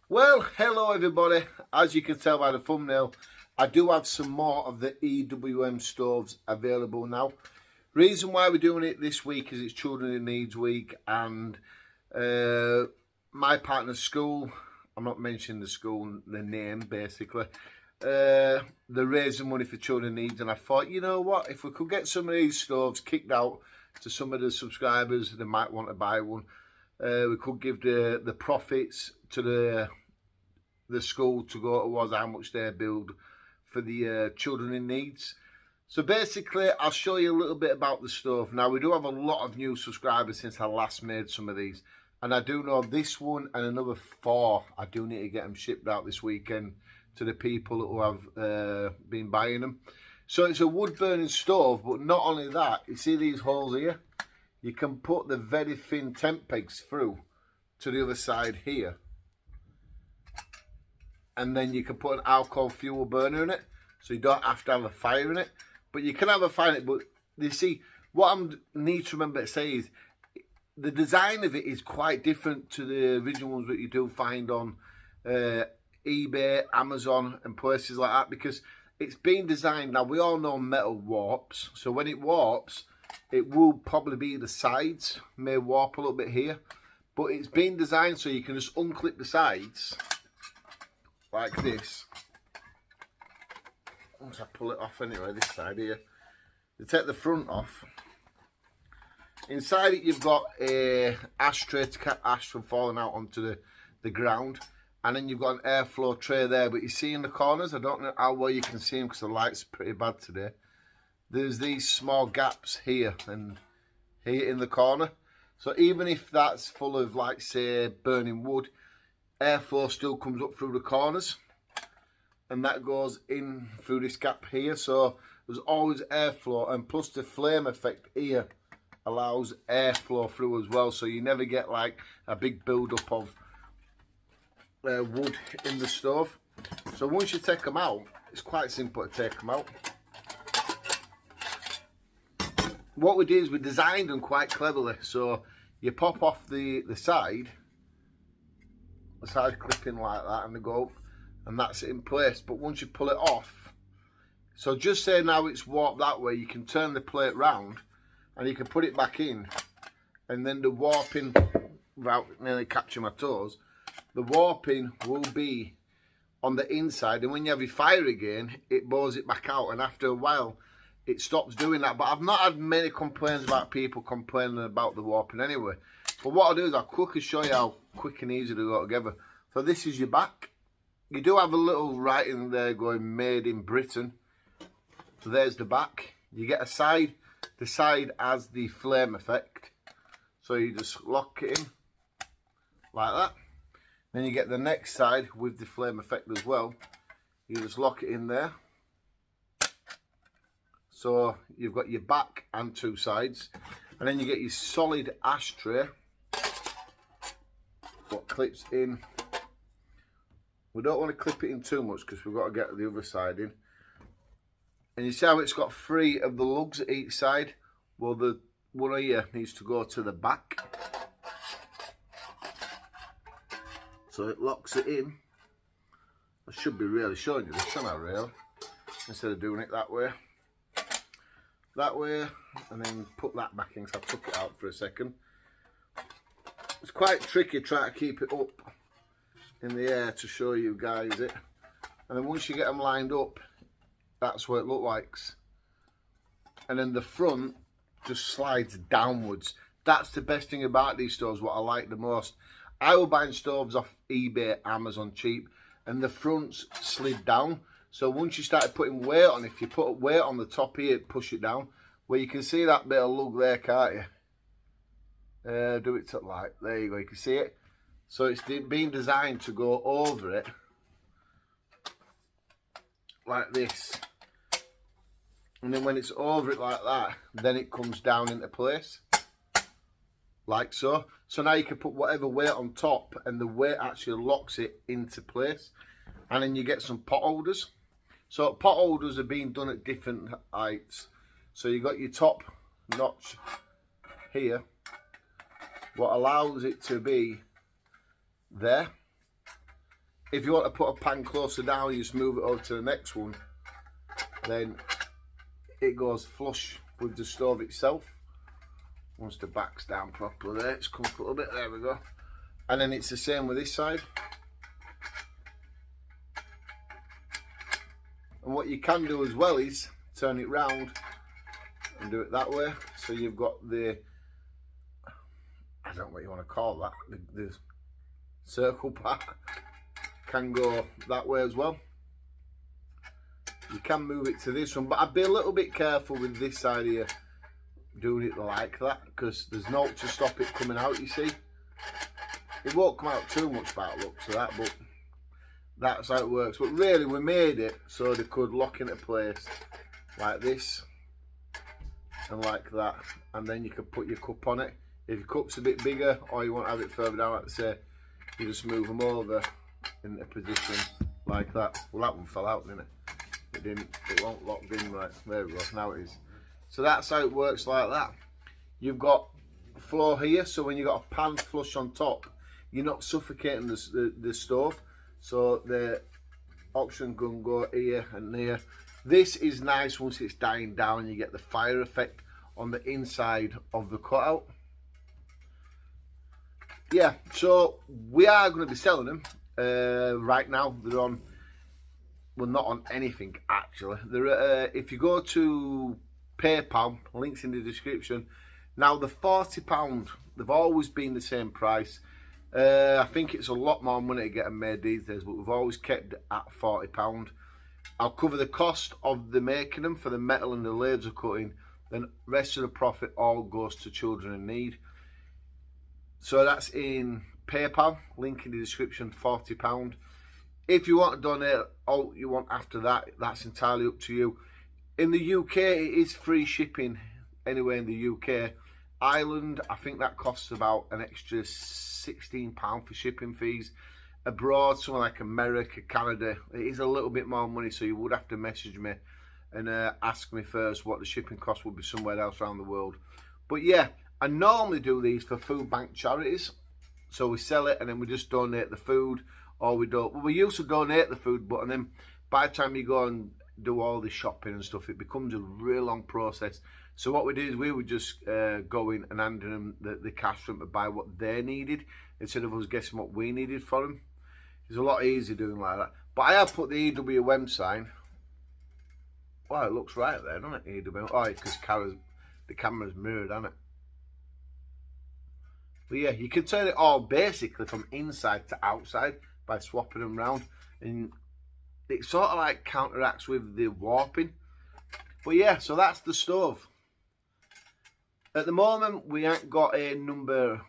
Well, hello everybody. As you can tell by the thumbnail, I do have some more of the EWM stoves available now. Reason why we're doing it this week is it's Children in Needs Week, and my partner's school, I'm not mentioning the school, the name basically, they're raising money for Children in Needs, and I thought, you know what, if we could get some of these stoves kicked out to some of the subscribers that might want to buy one, we could give the profits to the school to go towards how much they build for the children in needs. So basically, I'll show you a little bit about the stove. Now, we do have a lot of new subscribers since I last made some of these, and I do know this one and another 4, I do need to get them shipped out this weekend to the people who have been buying them. So it's a wood burning stove, but not only that, you see these holes here? You can put the very thin tent pegs through to the other side here. And then you can put an alcohol fuel burner in it, so you don't have to have a fire in it. But you can have a fire in it, but you see, what I need to remember to say is, the design of it is quite different to the original ones that you do find on eBay, Amazon and places like that, because it's been designed, now we all know metal warps, so when it warps, it will probably be the sides, may warp a little bit here, but it's been designed so you can just unclip the sides like this. Once I pull it off anyway, this side here, you take the front off. Inside it you've got a ashtray to keep ash from falling out onto the ground, and then you've got an airflow tray there, but you see in the corners, I don't know how well you can see them because the light's pretty bad today, there's these small gaps here and here in the corner. So even if that's full of, like, say, burning wood, airflow still comes up through the corners, and that goes in through this gap here. So there's always airflow, and plus the flame effect here allows airflow through as well, so you never get like a big build-up of wood in the stove. So once you take them out, it's quite simple to take them out. What we did is we designed them quite cleverly, so you pop off the side clipping like that, and they go up, and that's it in place. But once you pull it off, so just say now it's warped that way, you can turn the plate round and you can put it back in, and then the warping, without nearly catching my toes, the warping will be on the inside, and when you have your fire again, it blows it back out, and after a while it stops doing that. But I've not had many complaints about people complaining about the warping anyway. But what I'll do is I'll quickly show you how quick and easy they go together. So this is your back. You do have a little writing there going made in Britain. So there's the back. You get a side. The side has the flame effect. So you just lock it in like that. Then you get the next side with the flame effect as well. You just lock it in there. So you've got your back and 2 sides, and then you get your solid ashtray, what clips in. We don't want to clip it in too much because we've got to get the other side in. And you see how it's got 3 of the lugs at each side? Well, the one here needs to go to the back. So it locks it in. I should be really showing you this, shouldn't I, really? Instead of doing it that way. That way, and then put that back in, because I took it out for a second. It's quite tricky trying to keep it up in the air to show you guys it. And then once you get them lined up, that's what it looks like. And then the front just slides downwards. That's the best thing about these stoves, what I like the most. I was buying stoves off eBay, Amazon cheap, and the fronts slid down. So once you started putting weight on, if you put weight on the top here, push it down. Well, you can see that bit of lug there, can't you? Do it to light. There you go, you can see it. So it's been designed to go over it like this. And then when it's over it like that, then it comes down into place. Like so. So now you can put whatever weight on top, and the weight actually locks it into place. And then you get some pot holders. So pot holders are being done at different heights. So you got your top notch here, what allows it to be there. if you want to put a pan closer down, you just move it over to the next one. Then it goes flush with the stove itself. Once the back's down properly there, it's come up a little bit, there we go. And then it's the same with this side. And what you can do as well is turn it round and do it that way. So you've got the, I don't know what you want to call that, the circle part can go that way as well. You can move it to this one, but I'd be a little bit careful with this side here doing it like that, because there's no to stop it coming out, you see. It won't come out too much by the looks of that, but that's how it works. But really, we made it so they could lock into place like this and like that, and then you could put your cup on it. If your cup's a bit bigger or you want to have it further down, like I say, you just move them over into position like that. Well, that one fell out, didn't it? It didn't. It won't lock in right. There we go. Now it is. So that's how it works like that. You've got a floor here, so when you've got a pan flush on top, you're not suffocating the stove. So the oxygen can go here and here. This is nice once it's dying down. You get the fire effect on the inside of the cutout. Yeah, so we are going to be selling them right now. They're on, well, not on anything actually. They're if you go to PayPal, links in the description. Now the £40, they've always been the same price. I think it's a lot more money to get them made these days, but we've always kept it at £40. I'll cover the cost of the making them for the metal and the laser cutting. Then the rest of the profit all goes to children in need. So that's in PayPal, link in the description, £40. If you want to donate all you want after that, that's entirely up to you. In the UK, it is free shipping anywhere in the UK. Ireland, I think that costs about an extra £16 for shipping fees. Abroad, somewhere like America, Canada, it is a little bit more money, so you would have to message me and ask me first what the shipping cost would be somewhere else around the world. But yeah, I normally do these for food bank charities. So we sell it and then we just donate the food, or we don't. Well, we used to donate the food, but and then by the time you go and do all the shopping and stuff, it becomes a real long process. So what we did is we would just go in and hand them the cash for them to buy what they needed, instead of us guessing what we needed for them. It's a lot easier doing like that. But I have put the EWM sign. Well, it looks right there, doesn't it? EWM. Oh, because the camera's mirrored, isn't it? But yeah, you can turn it all basically from inside to outside by swapping them round, and it sort of like counteracts with the warping. But yeah, so that's the stove. At the moment, we ain't got a number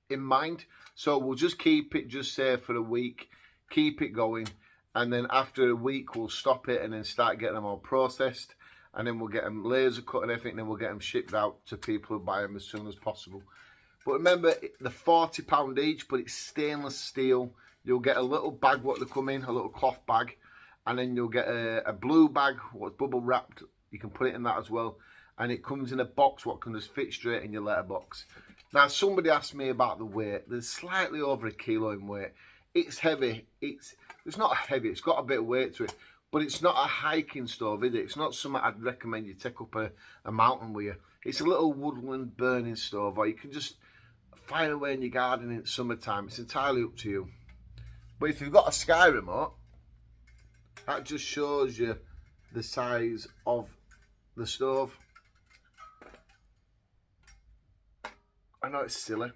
in mind, so we'll just keep it, just say for a week, keep it going, and then after a week we'll stop it and then start getting them all processed, and then we'll get them laser cut and everything, and then we'll get them shipped out to people who buy them as soon as possible. But remember, the £40 each, but it's stainless steel. You'll get a little bag what they come in, a little cloth bag, and then you'll get a blue bag what's bubble wrapped. You can put it in that as well, and it comes in a box what can just fit straight in your letterbox. Now, somebody asked me about the weight. There's slightly over a kilo in weight. It's heavy. It's not heavy. It's got a bit of weight to it, but it's not a hiking stove, is it? It's not something I'd recommend you take up a mountain with you. It's a little woodland burning stove, or you can just fire away in your garden in summertime. It's entirely up to you. But if you've got a Sky remote, that just shows you the size of the stove. I know it's silly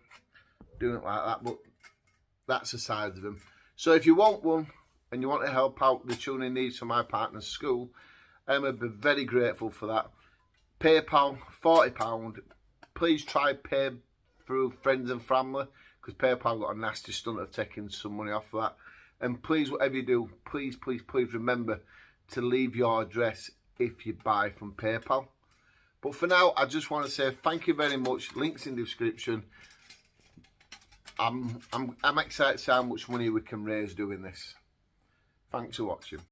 doing it like that, but that's the size of them. So if you want one and you want to help out the children in need for my partner's school, I'd be very grateful for that. PayPal, £40. Please try pay through friends and family, because PayPal got a nasty stunt of taking some money off of that. And please, whatever you do, please, please, please remember to leave your address if you buy from PayPal. But for now, I just want to say thank you very much. Links in the description. I'm excited to see how much money we can raise doing this. Thanks for watching.